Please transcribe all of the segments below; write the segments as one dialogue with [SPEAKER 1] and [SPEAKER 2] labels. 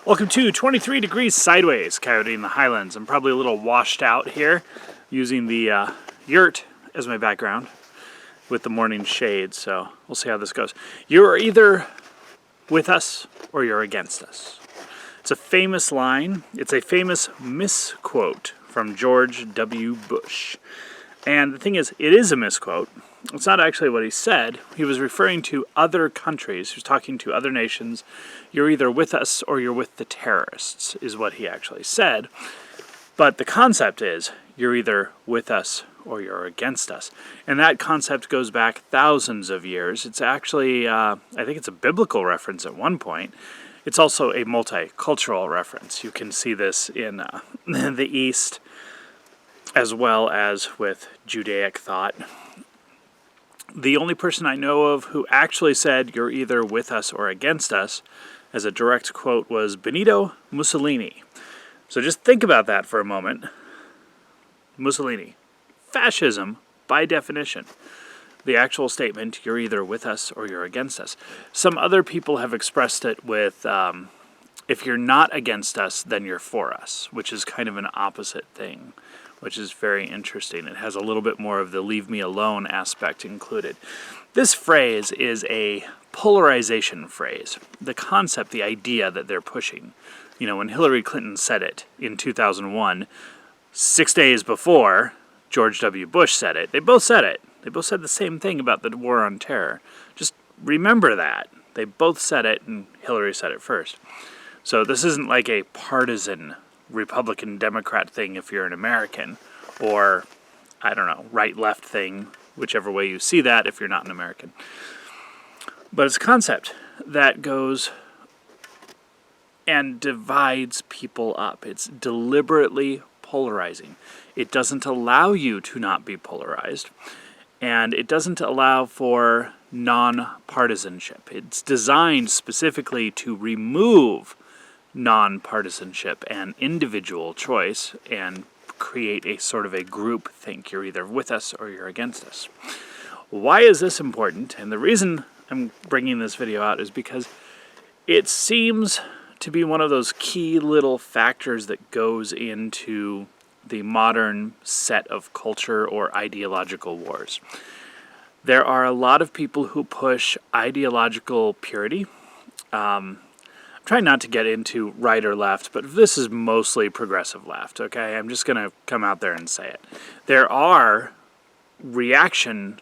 [SPEAKER 1] Welcome to 23 Degrees Sideways, Coyote in the Highlands. I'm probably a little washed out here, using the yurt as my background with the morning shade, so we'll see how this goes. You're either with us or you're against us. It's a famous line. It's a famous misquote from George W. Bush. And the thing is, it is a misquote. It's not actually what he said. He was referring to other countries. He was talking to other nations. You're either with us or you're with the terrorists, is what he actually said. But the concept is, you're either with us or you're against us. And that concept goes back thousands of years. It's actually, I think it's a biblical reference at one point. It's also a multicultural reference. You can see this in the East, as well as with Judaic thought. The only person I know of who actually said, you're either with us or against us, as a direct quote, was Benito Mussolini. So just think about that for a moment. Mussolini. Fascism, by definition. The actual statement, you're either with us or you're against us. Some other people have expressed it with, if you're not against us, then you're for us, which is kind of an opposite thing, which is very interesting. It has a little bit more of the leave me alone aspect included. This phrase is a polarization phrase. The concept, the idea that they're pushing. You know, when Hillary Clinton said it in 2001, 6 days before George W. Bush said it, they both said it. They both said the same thing about the war on terror. Just remember that. They both said it, and Hillary said it first. So this isn't like a partisan Republican-Democrat thing if you're an American, or, I don't know, right-left thing, whichever way you see that if you're not an American. But it's a concept that goes and divides people up. It's deliberately polarizing. It doesn't allow you to not be polarized, and it doesn't allow for non-partisanship. It's designed specifically to remove non-partisanship and individual choice and create a sort of a group think. You're either with us or you're against us. Why is this important? And the reason I'm bringing this video out is because it seems to be one of those key little factors that goes into the modern set of culture or ideological wars. There are a lot of people who push ideological purity. I'm trying not to get into right or left, but this is mostly progressive left, okay? I'm just going to come out there and say it. There are reaction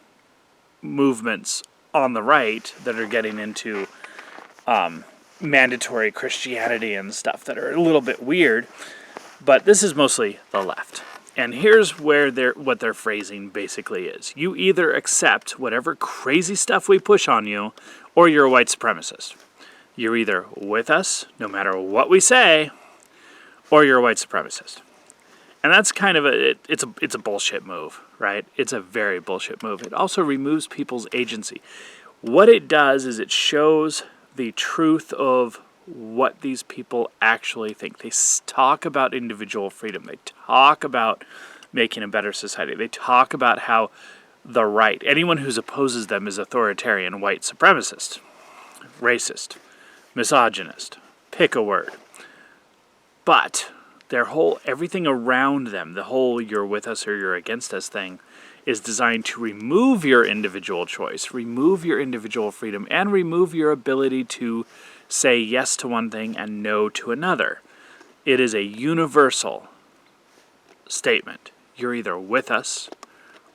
[SPEAKER 1] movements on the right that are getting into mandatory Christianity and stuff that are a little bit weird, but this is mostly the left. And here's where what their phrasing basically is. You either accept whatever crazy stuff we push on you, or you're a white supremacist. You're either with us, no matter what we say, or you're a white supremacist. And that's kind of it's a bullshit move, right? It's a very bullshit move. It also removes people's agency. What it does is it shows the truth of what these people actually think. They talk about individual freedom. They talk about making a better society. They talk about how the right, anyone who opposes them is authoritarian, white supremacist, racist, misogynist, pick a word. But their whole, everything around them, the whole you're with us or you're against us thing, is designed to remove your individual choice, remove your individual freedom, and remove your ability to say yes to one thing and no to another. It is a universal statement. You're either with us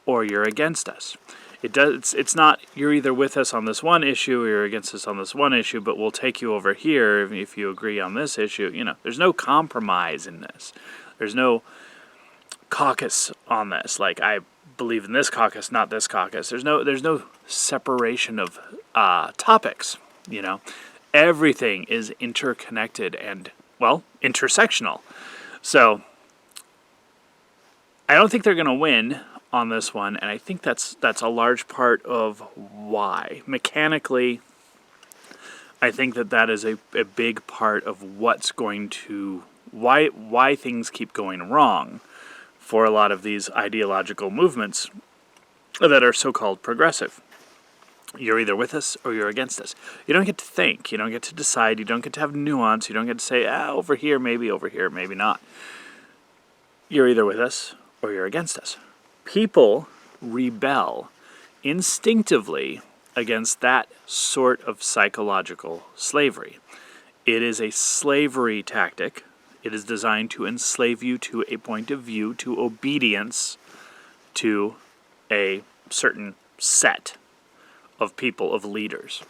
[SPEAKER 1] or you're against us. It's not you're either with us on this one issue or you're against us on this one issue, but we'll take you over here if you agree on this issue. You know, there's no compromise in this. There's no caucus on this. Like, I believe in this caucus, not this caucus. There's no separation of topics, you know. Everything is interconnected and, well, intersectional. So I don't think they're going to win on this one, and I think that's a large part of why. Mechanically, I think that is a big part of what's going to, why things keep going wrong for a lot of these ideological movements that are so-called progressive. You're either with us or you're against us. You don't get to think. You don't get to decide. You don't get to have nuance. You don't get to say, over here, maybe not. You're either with us or you're against us. People rebel instinctively against that sort of psychological slavery. It is a slavery tactic. It is designed to enslave you to a point of view, to obedience to a certain set of people, of leaders.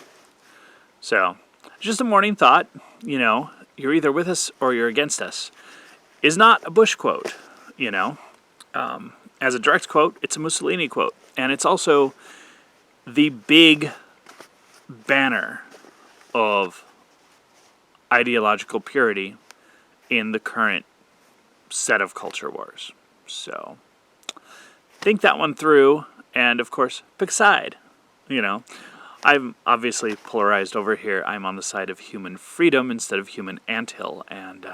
[SPEAKER 1] So, just a morning thought, you're either with us or you're against us, is not a Bush quote, As a direct quote, it's a Mussolini quote. And it's also the big banner of ideological purity in the current set of culture wars. So, think that one through, and of course, pick a side. I'm obviously polarized over here. I'm on the side of human freedom instead of human anthill, and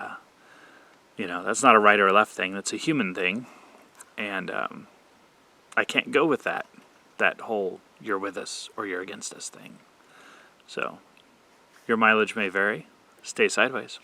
[SPEAKER 1] that's not a right or a left thing. That's a human thing, and I can't go with that whole "you're with us" or "you're against us" thing. So, your mileage may vary. Stay sideways.